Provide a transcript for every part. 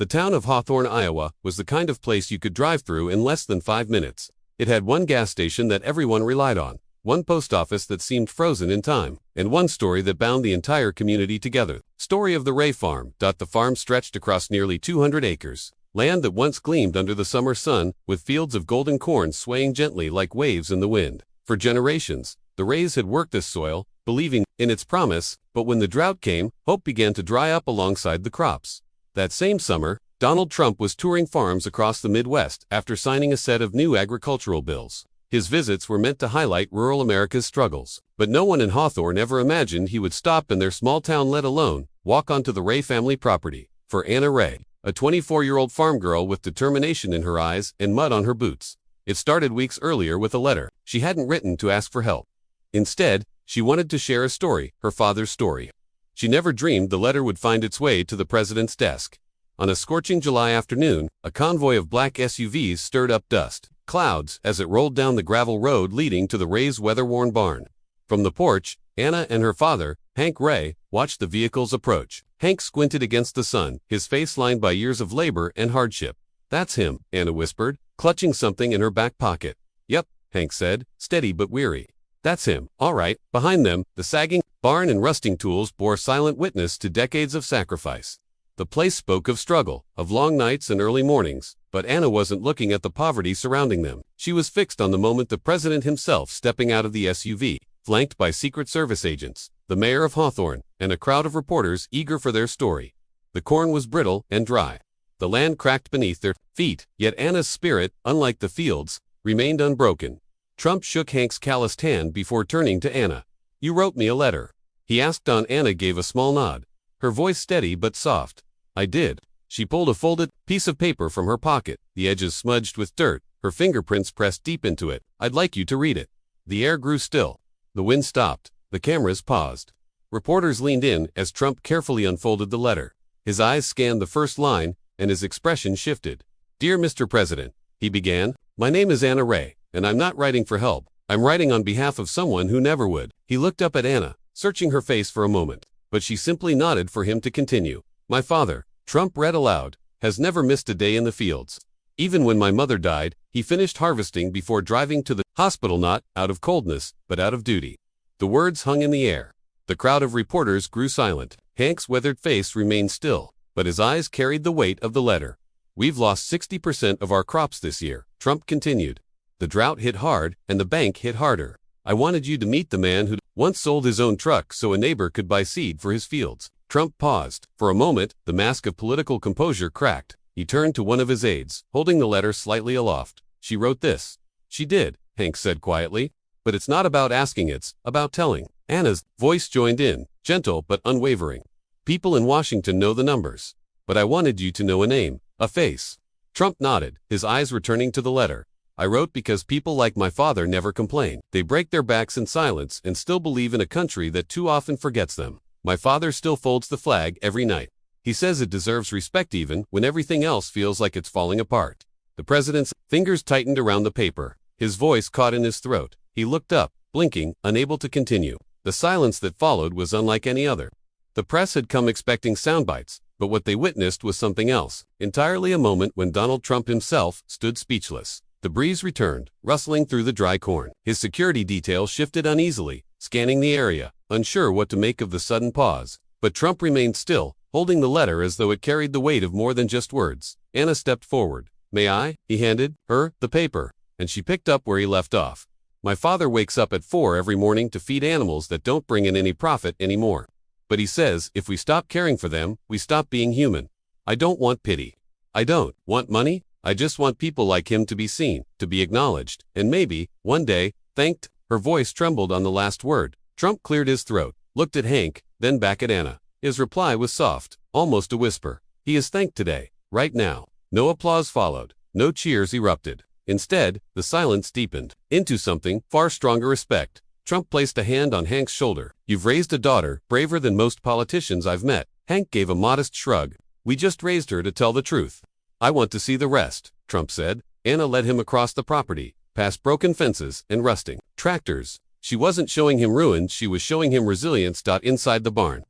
The town of Hawthorne, Iowa, was the kind of place you could drive through in less than 5 minutes. It had one gas station that everyone relied on, one post office that seemed frozen in time, and one story that bound the entire community together. Story of the Rae farm. The farm stretched across nearly 200 acres, land that once gleamed under the summer sun, with fields of golden corn swaying gently like waves in the wind. For generations, the Raes had worked this soil, believing in its promise, but when the drought came, hope began to dry up alongside the crops. That same summer, Donald Trump was touring farms across the Midwest after signing a set of new agricultural bills. His visits were meant to highlight rural America's struggles, but no one in Hawthorne ever imagined he would stop in their small town, let alone walk onto the Rae family property. For Anna Rae, a 24-year-old farm girl with determination in her eyes and mud on her boots, it started weeks earlier with a letter she hadn't written to ask for help. Instead, she wanted to share a story, her father's story. She never dreamed the letter would find its way to the president's desk. On a scorching July afternoon, a convoy of black SUVs stirred up dust clouds as it rolled down the gravel road leading to the Raes' weather-worn barn. From the porch, Anna and her father, Hank Rae, watched the vehicles approach. Hank squinted against the sun, his face lined by years of labor and hardship. "That's him," Anna whispered, clutching something in her back pocket. "Yep," Hank said, steady but weary. "That's him, all right." Behind them, the sagging barn and rusting tools bore silent witness to decades of sacrifice. The place spoke of struggle, of long nights and early mornings, but Anna wasn't looking at the poverty surrounding them. She was fixed on the moment the president himself stepping out of the SUV, flanked by Secret Service agents, the mayor of Hawthorne, and a crowd of reporters eager for their story. The corn was brittle and dry. The land cracked beneath their feet, yet Anna's spirit, unlike the fields, remained unbroken. Trump shook Hank's calloused hand before turning to Anna. "You wrote me a letter?" he asked. Anna gave a small nod, her voice steady but soft. "I did." She pulled a folded piece of paper from her pocket, the edges smudged with dirt, her fingerprints pressed deep into it. "I'd like you to read it." The air grew still. The wind stopped. The cameras paused. Reporters leaned in as Trump carefully unfolded the letter. His eyes scanned the first line, and his expression shifted. "Dear Mr. President," he began, "my name is Anna Rae, and I'm not writing for help. I'm writing on behalf of someone who never would." He looked up at Anna, searching her face for a moment, but she simply nodded for him to continue. "My father," Trump read aloud, "has never missed a day in the fields. Even when my mother died, he finished harvesting before driving to the hospital, not out of coldness, but out of duty." The words hung in the air. The crowd of reporters grew silent. Hank's weathered face remained still, but his eyes carried the weight of the letter. "We've lost 60% of our crops this year," Trump continued. "The drought hit hard, and the bank hit harder. I wanted you to meet the man who once sold his own truck so a neighbor could buy seed for his fields." Trump paused. For a moment, the mask of political composure cracked. He turned to one of his aides, holding the letter slightly aloft. "She wrote this." "She did," Hank said quietly. "But it's not about asking, it's about telling." Anna's voice joined in, gentle but unwavering. "People in Washington know the numbers. But I wanted you to know a name, a face." Trump nodded, his eyes returning to the letter. "I wrote because people like my father never complain. They break their backs in silence and still believe in a country that too often forgets them. My father still folds the flag every night. He says it deserves respect even when everything else feels like it's falling apart." The president's fingers tightened around the paper. His voice caught in his throat. He looked up, blinking, unable to continue. The silence that followed was unlike any other. The press had come expecting sound bites, but what they witnessed was something else, entirely. A moment when Donald Trump himself stood speechless. The breeze returned, rustling through the dry corn. His security detail shifted uneasily, scanning the area, unsure what to make of the sudden pause. But Trump remained still, holding the letter as though it carried the weight of more than just words. Anna stepped forward. "May I?" He handed her the paper, and she picked up where he left off. "My father wakes up at 4 every morning to feed animals that don't bring in any profit anymore. But he says if we stop caring for them, we stop being human. I don't want pity. I don't want money. I just want people like him to be seen, to be acknowledged, and maybe, one day, thanked." Her voice trembled on the last word. Trump cleared his throat, looked at Hank, then back at Anna. His reply was soft, almost a whisper. "He is thanked today, right now." No applause followed. No cheers erupted. Instead, the silence deepened into something far stronger: respect. Trump placed a hand on Hank's shoulder. "You've raised a daughter, braver than most politicians I've met." Hank gave a modest shrug. "We just raised her to tell the truth." "I want to see the rest," Trump said. Anna led him across the property, past broken fences and rusting tractors. She wasn't showing him ruin, she was showing him resilience. Inside the barn,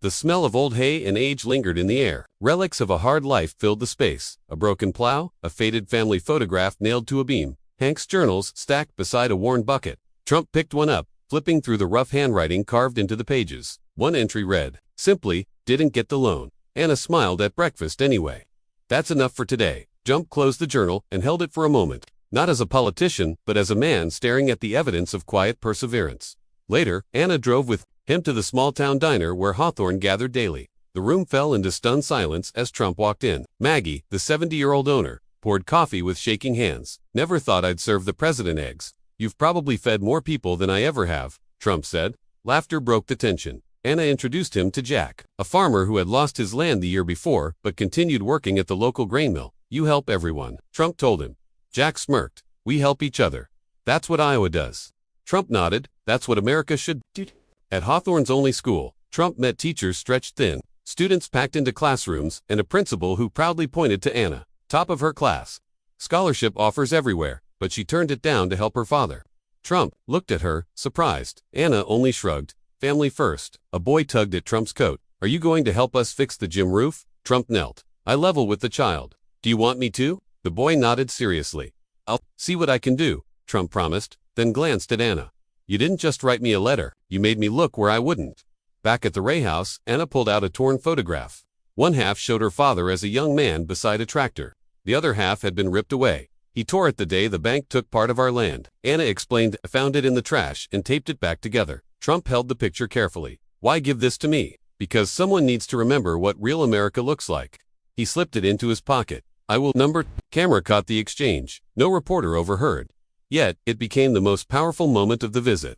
The smell of old hay and age lingered in the air. Relics of a hard life filled the space. A broken plow, a faded family photograph nailed to a beam, Hank's journals stacked beside a worn bucket. Trump picked one up, flipping through the rough handwriting carved into the pages. One entry read, simply, didn't get the loan. Anna smiled at breakfast anyway. That's enough for today. Trump closed the journal and held it for a moment, not as a politician, but as a man staring at the evidence of quiet perseverance. Later, Anna drove with him to the small-town diner where Hawthorne gathered daily. The room fell into stunned silence as Trump walked in. Maggie, the 70-year-old owner, poured coffee with shaking hands. Never thought I'd serve the president eggs. You've probably fed more people than I ever have, Trump said. Laughter broke the tension. Anna introduced him to Jack, a farmer who had lost his land the year before but continued working at the local grain mill. You help everyone, Trump told him. Jack smirked. We help each other. That's what Iowa does. Trump nodded. That's what America should do. At Hawthorne's only school, Trump met teachers stretched thin, students packed into classrooms, and a principal who proudly pointed to Anna, top of her class. Scholarship offers everywhere, but she turned it down to help her father. Trump looked at her, surprised. Anna only shrugged. Family first. A boy tugged at Trump's coat. Are you going to help us fix the gym roof? Trump knelt. I level with the child. Do you want me to? The boy nodded seriously. I'll see what I can do, Trump promised, then glanced at Anna. You didn't just write me a letter, you made me look where I wouldn't. Back at the Rae house, Anna pulled out a torn photograph. One half showed her father as a young man beside a tractor. The other half had been ripped away. He tore it the day the bank took part of our land. Anna explained, I found it in the trash and taped it back together. Trump held the picture carefully. Why give this to me? Because someone needs to remember what real America looks like. He slipped it into his pocket. I will number. Camera caught the exchange. No reporter overheard. Yet, it became the most powerful moment of the visit.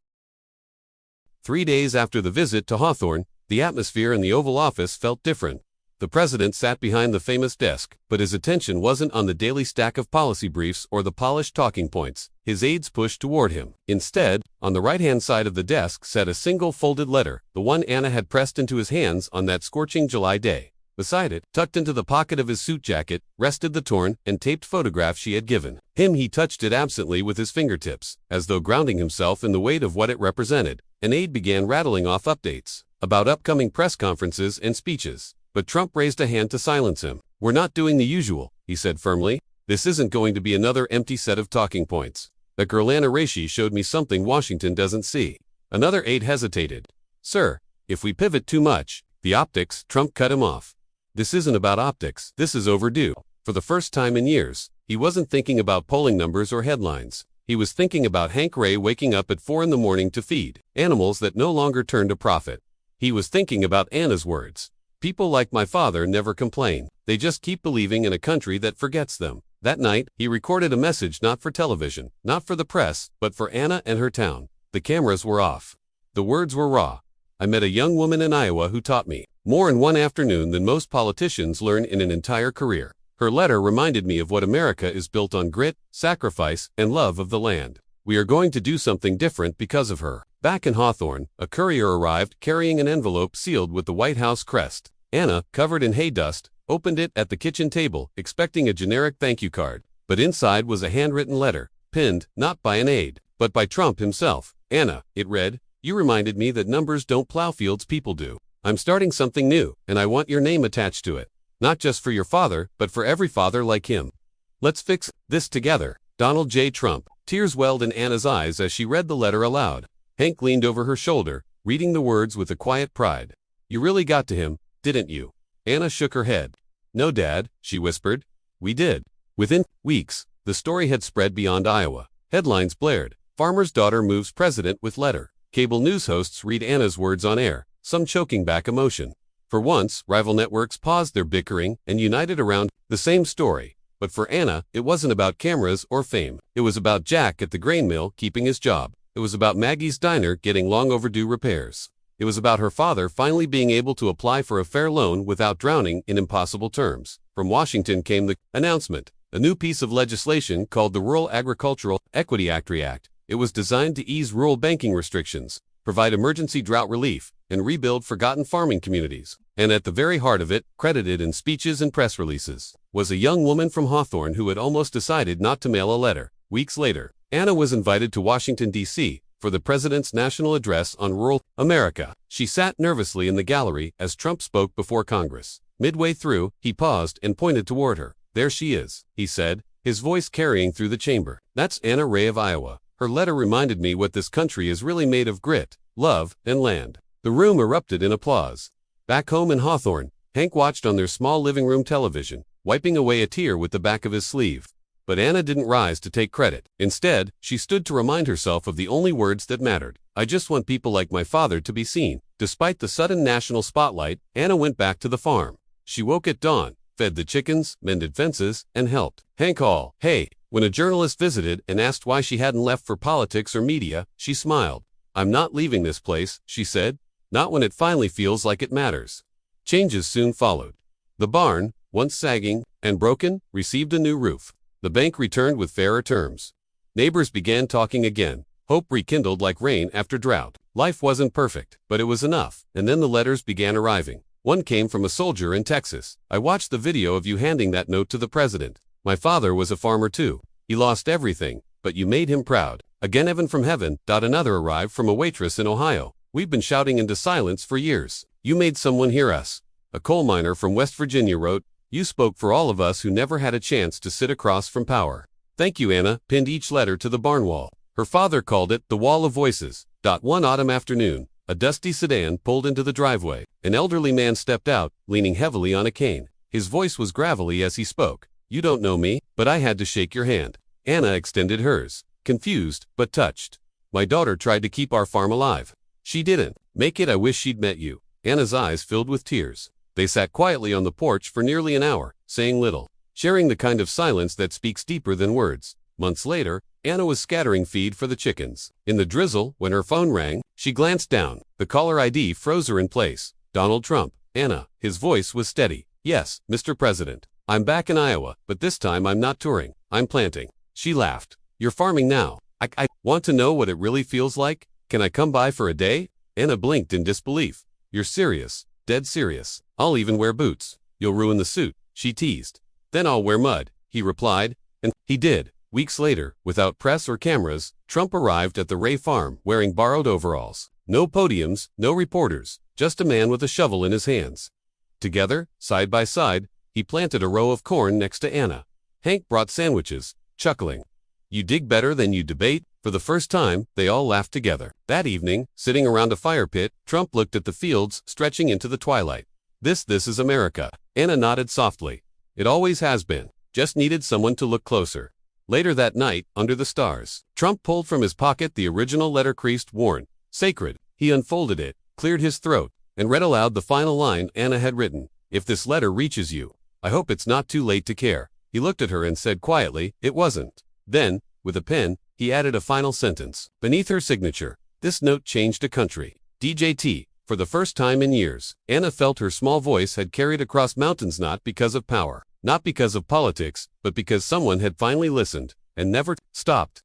3 days after the visit to Hawthorne, the atmosphere in the Oval Office felt different. The president sat behind the famous desk, but his attention wasn't on the daily stack of policy briefs or the polished talking points his aides pushed toward him. Instead, on the right-hand side of the desk sat a single folded letter, the one Anna had pressed into his hands on that scorching July day. Beside it, tucked into the pocket of his suit jacket, rested the torn and taped photograph she had given him. He touched it absently with his fingertips, as though grounding himself in the weight of what it represented. An aide began rattling off updates about upcoming press conferences and speeches. But Trump raised a hand to silence him. We're not doing the usual, he said firmly. This isn't going to be another empty set of talking points. That girl Anna Rae showed me something Washington doesn't see. Another aide hesitated. Sir, if we pivot too much, the optics, Trump cut him off. This isn't about optics. This is overdue. For the first time in years, he wasn't thinking about polling numbers or headlines. He was thinking about Hank Rae waking up at 4 a.m. to feed animals that no longer turned a profit. He was thinking about Anna's words. People like my father never complain. They just keep believing in a country that forgets them. That night, he recorded a message not for television, not for the press, but for Anna and her town. The cameras were off. The words were raw. I met a young woman in Iowa who taught me more in one afternoon than most politicians learn in an entire career. Her letter reminded me of what America is built on: grit, sacrifice, and love of the land. We are going to do something different because of her. Back in Hawthorne, a courier arrived carrying an envelope sealed with the White House crest. Anna, covered in hay dust, opened it at the kitchen table, expecting a generic thank you card. But inside was a handwritten letter, pinned, not by an aide, but by Trump himself. Anna, it read, you reminded me that numbers don't plow fields, people do. I'm starting something new, and I want your name attached to it. Not just for your father, but for every father like him. Let's fix this together. Donald J. Trump. Tears welled in Anna's eyes as she read the letter aloud. Hank leaned over her shoulder, reading the words with a quiet pride. You really got to him, didn't you? Anna shook her head. No, Dad, she whispered. We did. Within weeks, the story had spread beyond Iowa. Headlines blared. Farmer's daughter moves president with letter. Cable news hosts read Anna's words on air, some choking back emotion. For once, rival networks paused their bickering and united around the same story. But for Anna, it wasn't about cameras or fame. It was about Jack at the grain mill keeping his job. It was about Maggie's diner getting long overdue repairs. It was about her father finally being able to apply for a fair loan without drowning in impossible terms. From Washington came the announcement, a new piece of legislation called the Rural Agricultural Equity Act. It was designed to ease rural banking restrictions, provide emergency drought relief, and rebuild forgotten farming communities. And at the very heart of it, credited in speeches and press releases, was a young woman from Hawthorne who had almost decided not to mail a letter. Weeks later, Anna was invited to Washington, D.C., for the president's national address on rural America. She sat nervously in the gallery as Trump spoke before Congress. Midway through, he paused and pointed toward her. "There she is," he said, his voice carrying through the chamber. "That's Anna Rae of Iowa. Her letter reminded me what this country is really made of: grit, love, and land." The room erupted in applause. Back home in Hawthorne, Hank watched on their small living room television, wiping away a tear with the back of his sleeve. But Anna didn't rise to take credit. Instead, she stood to remind herself of the only words that mattered. "I just want people like my father to be seen." Despite the sudden national spotlight, Anna went back to the farm. She woke at dawn, fed the chickens, mended fences, and helped Hank haul hay. When a journalist visited and asked why she hadn't left for politics or media, she smiled. "I'm not leaving this place," she said. "Not when it finally feels like it matters." Changes soon followed. The barn, once sagging and broken, received a new roof. The bank returned with fairer terms. Neighbors began talking again. Hope rekindled like rain after drought. Life wasn't perfect, but it was enough. And then the letters began arriving. One came from a soldier in Texas. "I watched the video of you handing that note to the president. My father was a farmer too. He lost everything, but you made him proud." Again, "Evan from heaven." Another arrived from a waitress in Ohio. "We've been shouting into silence for years. You made someone hear us." A coal miner from West Virginia wrote, "You spoke for all of us who never had a chance to sit across from power." "Thank you." Anna pinned each letter to the barn wall. Her father called it the Wall of Voices. One autumn afternoon, a dusty sedan pulled into the driveway. An elderly man stepped out, leaning heavily on a cane. His voice was gravelly as he spoke. "You don't know me, but I had to shake your hand." Anna extended hers, confused but touched. "My daughter tried to keep our farm alive. She didn't make it. I wish she'd met you." Anna's eyes filled with tears. They sat quietly on the porch for nearly an hour, saying little, sharing the kind of silence that speaks deeper than words. Months later, Anna was scattering feed for the chickens. In the drizzle, when her phone rang, she glanced down. The caller ID froze her in place. Donald Trump. "Anna." His voice was steady. "Yes, Mr. President. I'm back in Iowa, but this time I'm not touring. I'm planting." She laughed. "You're farming now. I want to know what it really feels like. Can I come by for a day?" Anna blinked in disbelief. "You're serious?" "Dead serious. I'll even wear boots." "You'll ruin the suit," she teased. "Then I'll wear mud," he replied. And he did. Weeks later, without press or cameras, Trump arrived at the Rae farm wearing borrowed overalls. No podiums, no reporters, just a man with a shovel in his hands. Together, side by side, he planted a row of corn next to Anna. Hank brought sandwiches, chuckling. "You dig better than you debate." For the first time, they all laughed together. That evening, sitting around a fire pit, Trump looked at the fields stretching into the twilight. This is America." Anna nodded softly. "It always has been. Just needed someone to look closer." Later that night, under the stars, Trump pulled from his pocket the original letter creased, worn, sacred. He unfolded it, cleared his throat, and read aloud the final line Anna had written. "If this letter reaches you, I hope it's not too late to care." He looked at her and said quietly, "It wasn't." Then, with a pen, he added a final sentence. Beneath her signature, "This note changed a country. DJT." For the first time in years, Anna felt her small voice had carried across mountains, not because of power, not because of politics, but because someone had finally listened and never stopped.